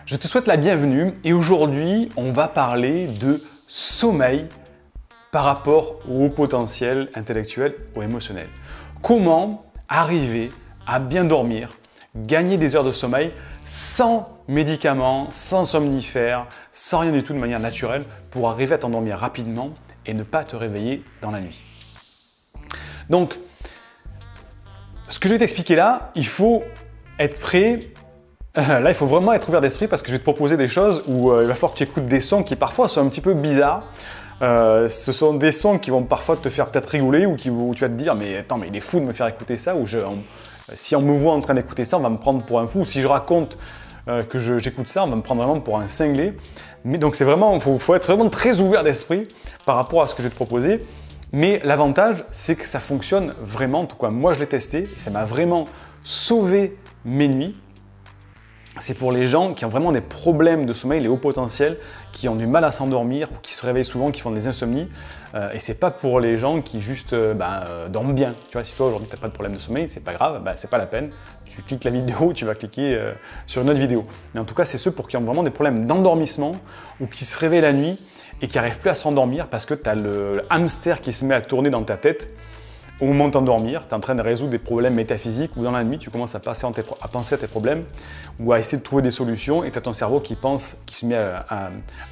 Je te souhaite la bienvenue et aujourd'hui, on va parler de sommeil par rapport au haut potentiel intellectuel ou émotionnel. Comment arriver à bien dormir, gagner des heures de sommeil sans médicaments, sans somnifères, sans rien du tout de manière naturelle pour arriver à t'endormir rapidement et ne pas te réveiller dans la nuit. Donc, ce que je vais t'expliquer là, il faut être prêt. Là, il faut vraiment être ouvert d'esprit parce que je vais te proposer des choses où il va falloir que tu écoutes des sons qui parfois sont un petit peu bizarres. Ce sont des sons qui vont parfois te faire peut-être rigoler ou où tu vas te dire mais attends, mais il est fou de me faire écouter ça, ou si on me voit en train d'écouter ça, on va me prendre pour un fou. Si je raconte que j'écoute ça, on va me prendre vraiment pour un cinglé. Mais donc c'est vraiment, faut être vraiment très ouvert d'esprit par rapport à ce que je vais te proposer. Mais l'avantage, c'est que ça fonctionne vraiment. En tout cas, moi je l'ai testé et ça m'a vraiment sauvé mes nuits. C'est pour les gens qui ont vraiment des problèmes de sommeil, les hauts potentiels, qui ont du mal à s'endormir, ou qui se réveillent souvent, qui font des insomnies. Et c'est pas pour les gens qui juste dorment bien. Tu vois, si toi aujourd'hui tu n'as pas de problème de sommeil, c'est pas grave, c'est pas la peine. Tu cliques la vidéo, tu vas cliquer sur une autre vidéo. Mais en tout cas, c'est ceux pour qui ont vraiment des problèmes d'endormissement ou qui se réveillent la nuit et qui n'arrivent plus à s'endormir parce que tu as le hamster qui se met à tourner dans ta tête. Au moment de t'endormir, tu es en train de résoudre des problèmes métaphysiques ou dans la nuit, tu commences à penser à tes problèmes ou à essayer de trouver des solutions et tu as ton cerveau qui se met à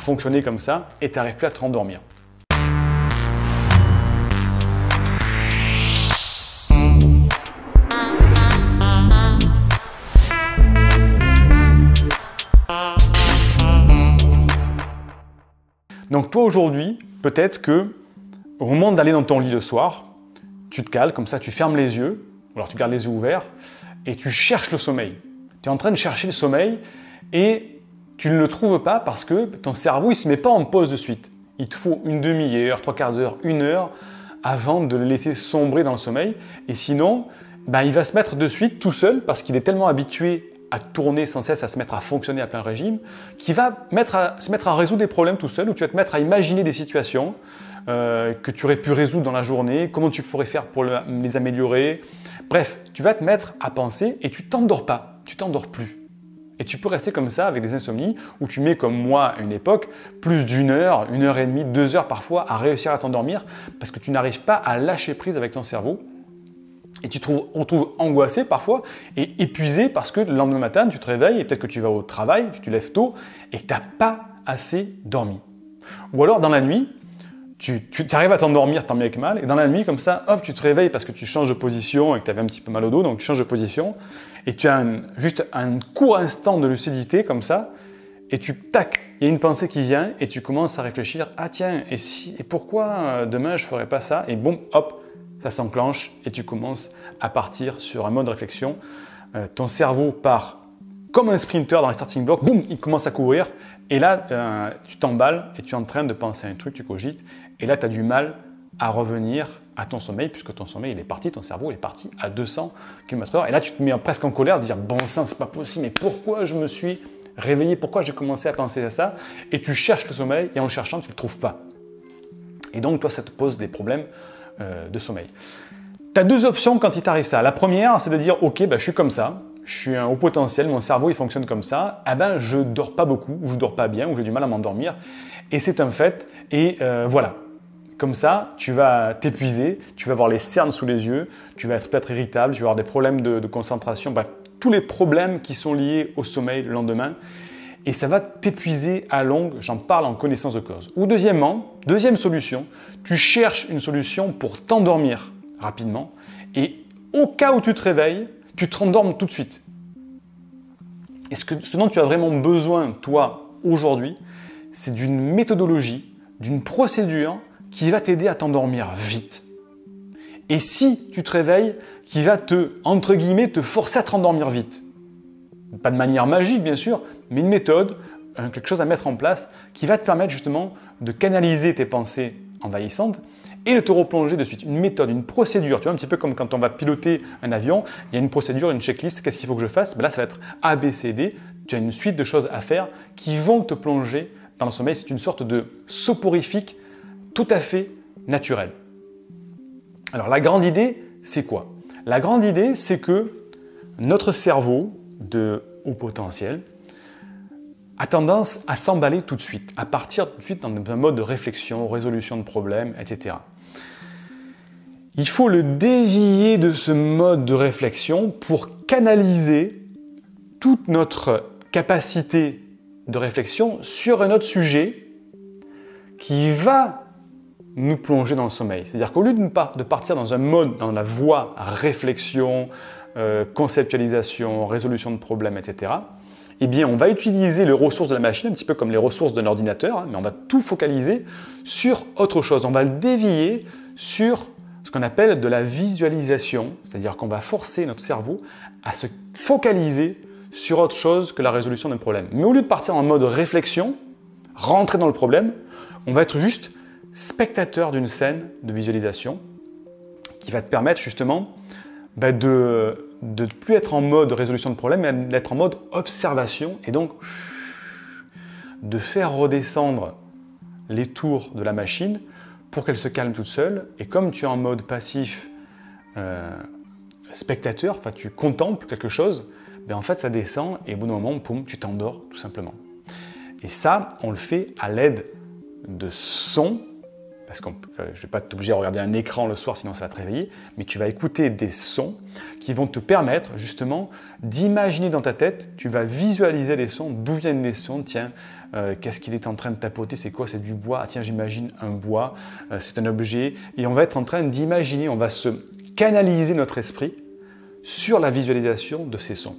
fonctionner comme ça et tu n'arrives plus à te rendormir. Donc toi aujourd'hui, peut-être que au moment d'aller dans ton lit le soir, tu te cales, comme ça tu fermes les yeux, ou alors tu gardes les yeux ouverts, et tu cherches le sommeil. Tu es en train de chercher le sommeil et tu ne le trouves pas parce que ton cerveau ne se met pas en pause de suite. Il te faut une demi-heure, trois quarts d'heure, une heure avant de le laisser sombrer dans le sommeil. Et sinon, il va se mettre de suite tout seul parce qu'il est tellement habitué à tourner sans cesse, à se mettre à fonctionner à plein régime, qu'il va se mettre à résoudre des problèmes tout seul, ou tu vas te mettre à imaginer des situations que tu aurais pu résoudre dans la journée, comment tu pourrais faire pour les améliorer. Bref, tu vas te mettre à penser et tu t'endors pas, tu t'endors plus. Et tu peux rester comme ça avec des insomnies où tu mets comme moi à une époque plus d'une heure, 1h30, 2 heures parfois à réussir à t'endormir parce que tu n'arrives pas à lâcher prise avec ton cerveau. Et on te trouve angoissé parfois et épuisé parce que le lendemain matin, tu te réveilles et peut-être que tu vas au travail, tu te lèves tôt et que tu n'as pas assez dormi. Ou alors dans la nuit, tu arrives à t'endormir tant bien que mal, et dans la nuit, comme ça, hop, tu te réveilles parce que tu changes de position et que tu avais un petit peu mal au dos, donc tu changes de position, et tu as juste un court instant de lucidité comme ça, et tac, il y a une pensée qui vient, et tu commences à réfléchir, ah tiens, et pourquoi demain je ne ferais pas ça? Et boum, hop, ça s'enclenche, et tu commences à partir sur un mode réflexion. Ton cerveau part comme un sprinter dans les starting blocks, boum, il commence à courir, et là, tu t'emballes et tu es en train de penser à un truc, tu cogites, et là, tu as du mal à revenir à ton sommeil, puisque ton sommeil, il est parti, ton cerveau, il est parti à 200 km/h, et là, tu te mets presque en colère, de dire, bon sang, c'est pas possible, mais pourquoi je me suis réveillé, pourquoi j'ai commencé à penser à ça? Et tu cherches le sommeil, et en le cherchant, tu ne le trouves pas. Et donc, toi, ça te pose des problèmes de sommeil. Tu as deux options quand il t'arrive ça. La première, c'est de dire, ok, je suis comme ça, je suis un haut potentiel, mon cerveau il fonctionne comme ça, je dors pas beaucoup, ou je dors pas bien, ou j'ai du mal à m'endormir, et c'est un fait, et voilà. Comme ça, tu vas t'épuiser, tu vas avoir les cernes sous les yeux, tu vas être peut-être irritable, tu vas avoir des problèmes de concentration, bref, tous les problèmes qui sont liés au sommeil le lendemain, et ça va t'épuiser à longue, j'en parle en connaissance de cause. Ou deuxièmement, deuxième solution, tu cherches une solution pour t'endormir rapidement, et au cas où tu te réveilles, tu te rendormes tout de suite. Et ce dont tu as vraiment besoin, toi, aujourd'hui, c'est d'une méthodologie, d'une procédure qui va t'aider à t'endormir vite. Et si tu te réveilles, qui va entre guillemets, te forcer à te rendormir vite. Pas de manière magique, bien sûr, mais une méthode, quelque chose à mettre en place qui va te permettre justement de canaliser tes pensées envahissantes et de te replonger de suite. Une méthode, une procédure, tu vois, un petit peu comme quand on va piloter un avion, il y a une procédure, une checklist, qu'est-ce qu'il faut que je fasse? Là, ça va être A, B, C, D. Tu as une suite de choses à faire qui vont te plonger dans le sommeil. C'est une sorte de soporifique tout à fait naturel. Alors, la grande idée, c'est quoi? La grande idée, c'est que notre cerveau de haut potentiel a tendance à s'emballer tout de suite, à partir tout de suite dans un mode de réflexion, résolution de problèmes, etc. Il faut le dévier de ce mode de réflexion pour canaliser toute notre capacité de réflexion sur un autre sujet qui va nous plonger dans le sommeil. C'est-à-dire qu'au lieu de partir dans un mode, dans la voie réflexion, conceptualisation, résolution de problèmes, etc., eh bien, on va utiliser les ressources de la machine, un petit peu comme les ressources d'un ordinateur, mais on va tout focaliser sur autre chose. On va le dévier sur ce qu'on appelle de la visualisation, c'est-à-dire qu'on va forcer notre cerveau à se focaliser sur autre chose que la résolution d'un problème. Mais au lieu de partir en mode réflexion, rentrer dans le problème, on va être juste spectateur d'une scène de visualisation qui va te permettre justement de ne plus être en mode résolution de problème, mais d'être en mode observation et donc de faire redescendre les tours de la machine pour qu'elle se calme toute seule. Et comme tu es en mode passif spectateur, enfin tu contemples quelque chose, ben en fait ça descend et au bout d'un moment, poum, tu t'endors tout simplement. Et ça, on le fait à l'aide de sons, parce que je ne vais pas t'obliger à regarder un écran le soir, sinon ça va te réveiller, mais tu vas écouter des sons qui vont te permettre justement d'imaginer dans ta tête, tu vas visualiser les sons, d'où viennent les sons, tiens, qu'est-ce qu'il est en train de tapoter, c'est quoi, c'est du bois, ah tiens j'imagine un bois, c'est un objet, et on va être en train d'imaginer, on va se canaliser notre esprit sur la visualisation de ces sons.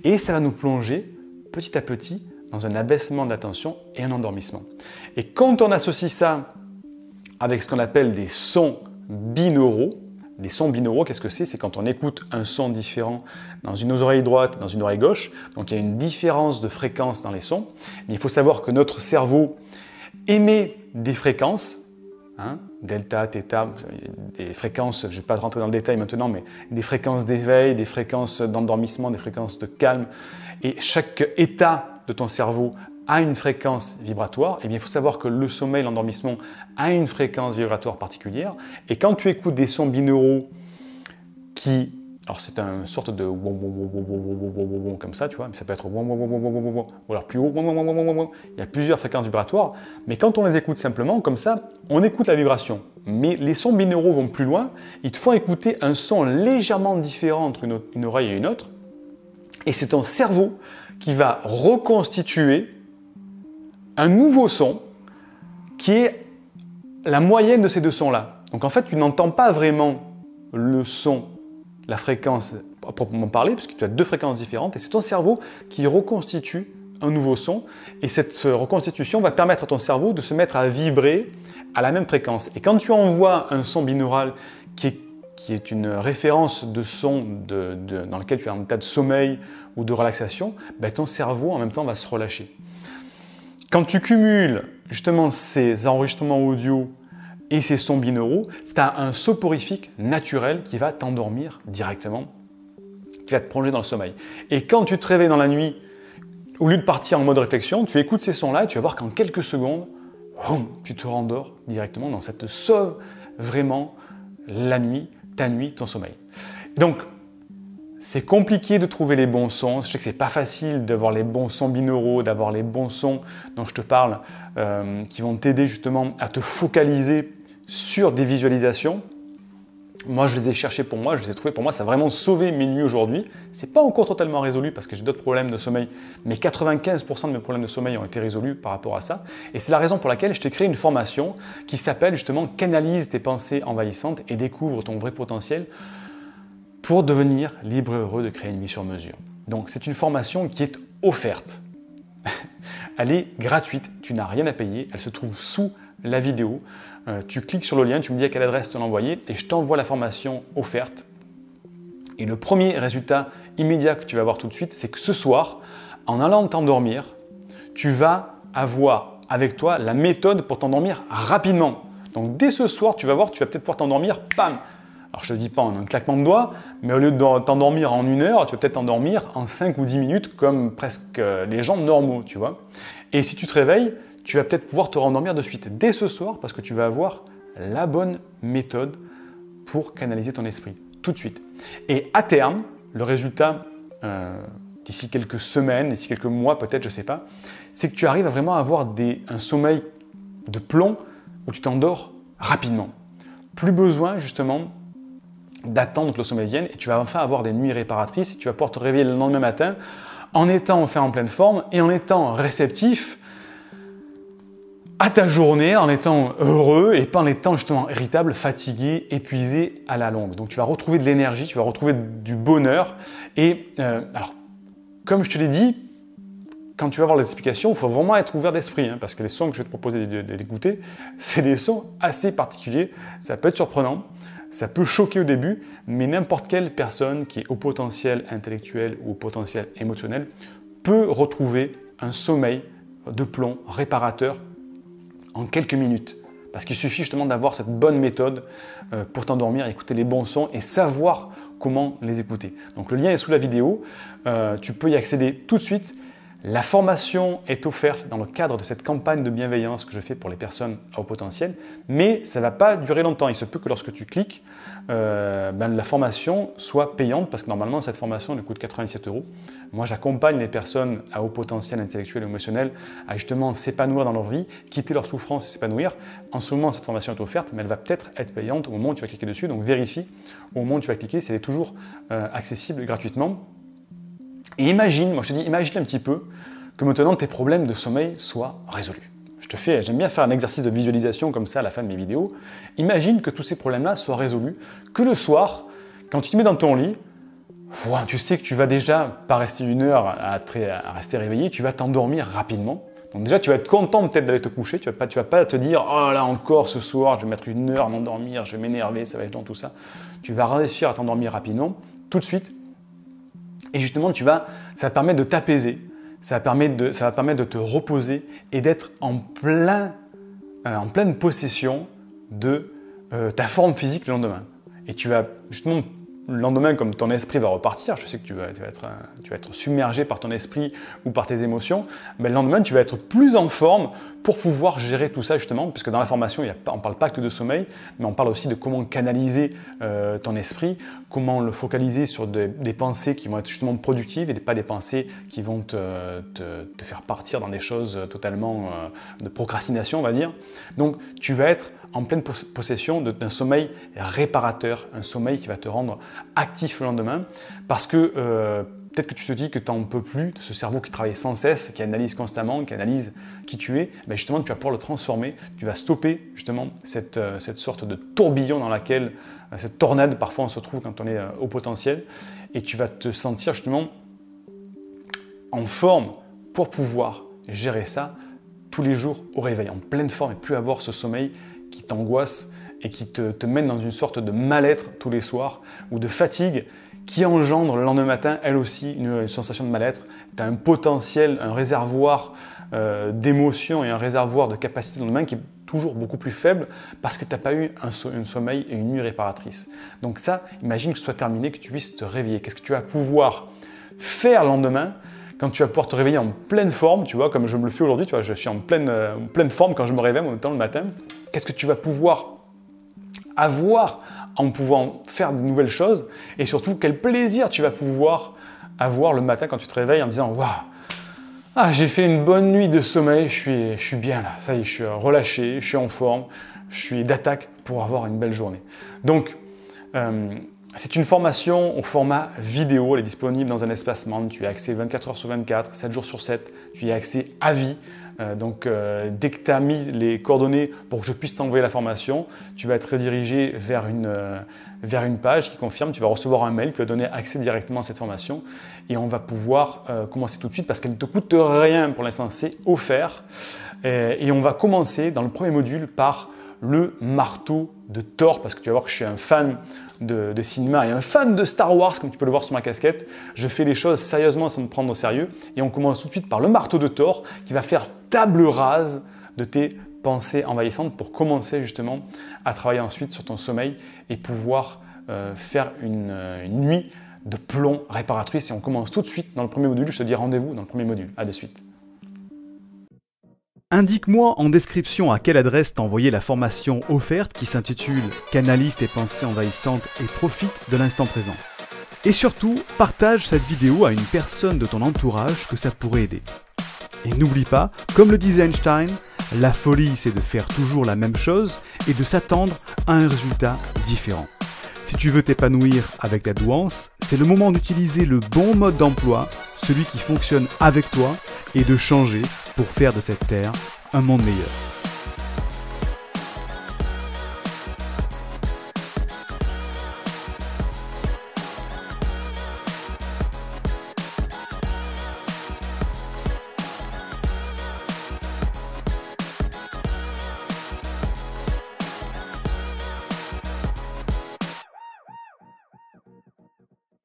Et ça va nous plonger petit à petit dans un abaissement d'attention et un endormissement. Et quand on associe ça avec ce qu'on appelle des sons binauraux. Les sons binauraux, qu'est-ce que c'est? C'est quand on écoute un son différent dans une oreille droite, dans une oreille gauche. Donc il y a une différence de fréquence dans les sons. Mais il faut savoir que notre cerveau émet des fréquences, delta, θ, des fréquences, je ne vais pas rentrer dans le détail maintenant, mais des fréquences d'éveil, des fréquences d'endormissement, des fréquences de calme. Et chaque état de ton cerveau a une fréquence vibratoire, et bien il faut savoir que le sommeil, l'endormissement a une fréquence vibratoire particulière. Et quand tu écoutes des sons binauraux qui, alors c'est une sorte de comme ça, tu vois, mais ça peut être ou alors plus haut, il y a plusieurs fréquences vibratoires, mais quand on les écoute simplement comme ça, on écoute la vibration. Mais les sons binauraux vont plus loin, il te faut écouter un son légèrement différent entre une oreille et une autre, et c'est ton cerveau qui va reconstituer un nouveau son qui est la moyenne de ces deux sons-là. Donc en fait, tu n'entends pas vraiment le son, la fréquence à proprement parler, puisque tu as deux fréquences différentes, et c'est ton cerveau qui reconstitue un nouveau son, et cette reconstitution va permettre à ton cerveau de se mettre à vibrer à la même fréquence. Et quand tu envoies un son binaural qui est une référence de son dans lequel tu es en état de sommeil ou de relaxation, ben ton cerveau en même temps va se relâcher. Quand tu cumules justement ces enregistrements audio et ces sons binauraux, tu as un soporifique naturel qui va t'endormir directement, qui va te plonger dans le sommeil. Et quand tu te réveilles dans la nuit, au lieu de partir en mode réflexion, tu écoutes ces sons-là et tu vas voir qu'en quelques secondes, tu te rendors directement, donc ça te sauve vraiment la nuit, ta nuit, ton sommeil. Donc, c'est compliqué de trouver les bons sons. Je sais que c'est pas facile d'avoir les bons sons binauraux, d'avoir les bons sons dont je te parle, qui vont t'aider justement à te focaliser sur des visualisations. Moi, je les ai cherchés pour moi, je les ai trouvés pour moi. Ça a vraiment sauvé mes nuits aujourd'hui. C'est pas encore totalement résolu parce que j'ai d'autres problèmes de sommeil, mais 95% de mes problèmes de sommeil ont été résolus par rapport à ça. Et c'est la raison pour laquelle je t'ai créé une formation qui s'appelle justement « Canalise tes pensées envahissantes et découvre ton vrai potentiel » pour devenir libre et heureux de créer une vie sur mesure. Donc c'est une formation qui est offerte. Elle est gratuite, tu n'as rien à payer, elle se trouve sous la vidéo. Tu cliques sur le lien, tu me dis à quelle adresse te l'envoyer et je t'envoie la formation offerte. Et le premier résultat immédiat que tu vas avoir tout de suite, c'est que ce soir, en allant t'endormir, tu vas avoir avec toi la méthode pour t'endormir rapidement. Donc dès ce soir, tu vas voir, tu vas peut-être pouvoir t'endormir, bam! Alors je ne te dis pas en un claquement de doigts, mais au lieu de t'endormir en 1 heure, tu vas peut-être t'endormir en 5 ou 10 minutes comme presque les gens normaux, tu vois. Et si tu te réveilles, tu vas peut-être pouvoir te rendormir de suite dès ce soir parce que tu vas avoir la bonne méthode pour canaliser ton esprit tout de suite. Et à terme, le résultat d'ici quelques semaines, d'ici quelques mois peut-être, je ne sais pas, c'est que tu arrives à vraiment avoir un sommeil de plomb où tu t'endors rapidement. Plus besoin justement d'attendre que le sommeil vienne et tu vas enfin avoir des nuits réparatrices et tu vas pouvoir te réveiller le lendemain matin en étant enfin en pleine forme et en étant réceptif à ta journée, en étant heureux et pas en étant justement irritable, fatigué, épuisé à la longue. Donc tu vas retrouver de l'énergie, tu vas retrouver du bonheur et alors comme je te l'ai dit, quand tu vas voir les explications, il faut vraiment être ouvert d'esprit hein, parce que les sons que je vais te proposer d'écouter, c'est des sons assez particuliers, ça peut être surprenant. Ça peut choquer au début, mais n'importe quelle personne qui est au potentiel intellectuel ou au potentiel émotionnel peut retrouver un sommeil de plomb réparateur en quelques minutes. Parce qu'il suffit justement d'avoir cette bonne méthode pour t'endormir, écouter les bons sons et savoir comment les écouter. Donc le lien est sous la vidéo, tu peux y accéder tout de suite. La formation est offerte dans le cadre de cette campagne de bienveillance que je fais pour les personnes à haut potentiel, mais ça ne va pas durer longtemps. Il se peut que lorsque tu cliques, la formation soit payante parce que normalement cette formation elle coûte 87 €. Moi j'accompagne les personnes à haut potentiel intellectuel et émotionnel à justement s'épanouir dans leur vie, quitter leur souffrance et s'épanouir. En ce moment cette formation est offerte, mais elle va peut-être être payante au moment où tu vas cliquer dessus, donc vérifie au moment où tu vas cliquer si elle est toujours accessible gratuitement. Et imagine, moi je te dis, imagine un petit peu que maintenant tes problèmes de sommeil soient résolus. J'aime bien faire un exercice de visualisation comme ça à la fin de mes vidéos. Imagine que tous ces problèmes-là soient résolus, que le soir, quand tu te mets dans ton lit, tu sais que tu vas déjà pas rester 1 heure à rester réveillé, tu vas t'endormir rapidement. Donc déjà, tu vas être content peut-être d'aller te coucher, tu vas pas te dire « Oh là encore ce soir, je vais mettre 1 heure à m'endormir, je vais m'énerver, ça va être long, tout ça ». Tu vas réussir à t'endormir rapidement, tout de suite. Et justement, ça va te permettre de t'apaiser, ça va permettre de te reposer et d'être en pleine possession de ta forme physique le lendemain. Et tu vas justement, le lendemain, comme ton esprit va repartir, je sais que tu vas être submergé par ton esprit ou par tes émotions, mais le lendemain, tu vas être plus en forme pour pouvoir gérer tout ça justement, parce que dans la formation, on ne parle pas que de sommeil, mais on parle aussi de comment canaliser ton esprit, comment le focaliser sur des pensées qui vont être justement productives et pas des pensées qui vont te faire partir dans des choses totalement de procrastination, on va dire. Donc, tu vas être en pleine possession d'un sommeil réparateur, un sommeil qui va te rendre actif le lendemain, parce que peut-être que tu te dis que tu n'en peux plus de ce cerveau qui travaille sans cesse, qui analyse constamment, qui analyse qui tu es, ben justement tu vas pouvoir le transformer, tu vas stopper justement cette sorte de tourbillon dans laquelle, cette tornade parfois on se trouve quand on est au potentiel, et tu vas te sentir justement en forme pour pouvoir gérer ça tous les jours au réveil, en pleine forme et plus avoir ce sommeil qui t'angoisse et qui te mène dans une sorte de mal-être tous les soirs ou de fatigue qui engendre le lendemain matin, elle aussi, une sensation de mal-être. Tu as un potentiel, un réservoir d'émotions et un réservoir de capacité le lendemain qui est toujours beaucoup plus faible parce que tu n'as pas eu un sommeil et une nuit réparatrice. Donc ça, imagine que ce soit terminé, que tu puisses te réveiller. Qu'est-ce que tu vas pouvoir faire le lendemain quand tu vas pouvoir te réveiller en pleine forme, tu vois, comme je me le fais aujourd'hui, tu vois, je suis en pleine forme quand je me réveille en même temps le matin. Qu'est-ce que tu vas pouvoir avoir en pouvant faire de nouvelles choses et surtout quel plaisir tu vas pouvoir avoir le matin quand tu te réveilles en disant « Waouh, j'ai fait une bonne nuit de sommeil, je suis bien là, ça y est, je suis relâché, je suis en forme, je suis d'attaque pour avoir une belle journée. » Donc, c'est une formation au format vidéo, elle est disponible dans un espace membre, tu y as accès 24 heures sur 24, 7 jours sur 7, tu y as accès à vie. Dès que tu as mis les coordonnées pour que je puisse t'envoyer la formation, tu vas être redirigé vers une page qui confirme, tu vas recevoir un mail qui va donner accès directement à cette formation et on va pouvoir commencer tout de suite parce qu'elle ne te coûte rien pour l'instant, c'est offert. Et on va commencer dans le premier module par le marteau de Thor parce que tu vas voir que je suis un fan de cinéma et un fan de Star Wars, comme tu peux le voir sur ma casquette. Je fais les choses sérieusement sans me prendre au sérieux. Et on commence tout de suite par le marteau de Thor qui va faire table rase de tes pensées envahissantes pour commencer justement à travailler ensuite sur ton sommeil et pouvoir faire une nuit de plomb réparatrice. Et on commence tout de suite dans le premier module. Je te dis rendez-vous dans le premier module. À de suite. Indique-moi en description à quelle adresse t'envoyer la formation offerte qui s'intitule « Canalise tes pensées envahissantes et profite de l'instant présent ». Et surtout, partage cette vidéo à une personne de ton entourage que ça pourrait aider. Et n'oublie pas, comme le disait Einstein, la folie c'est de faire toujours la même chose et de s'attendre à un résultat différent. Si tu veux t'épanouir avec ta douance, c'est le moment d'utiliser le bon mode d'emploi, celui qui fonctionne avec toi, et de changer pour faire de cette terre un monde meilleur.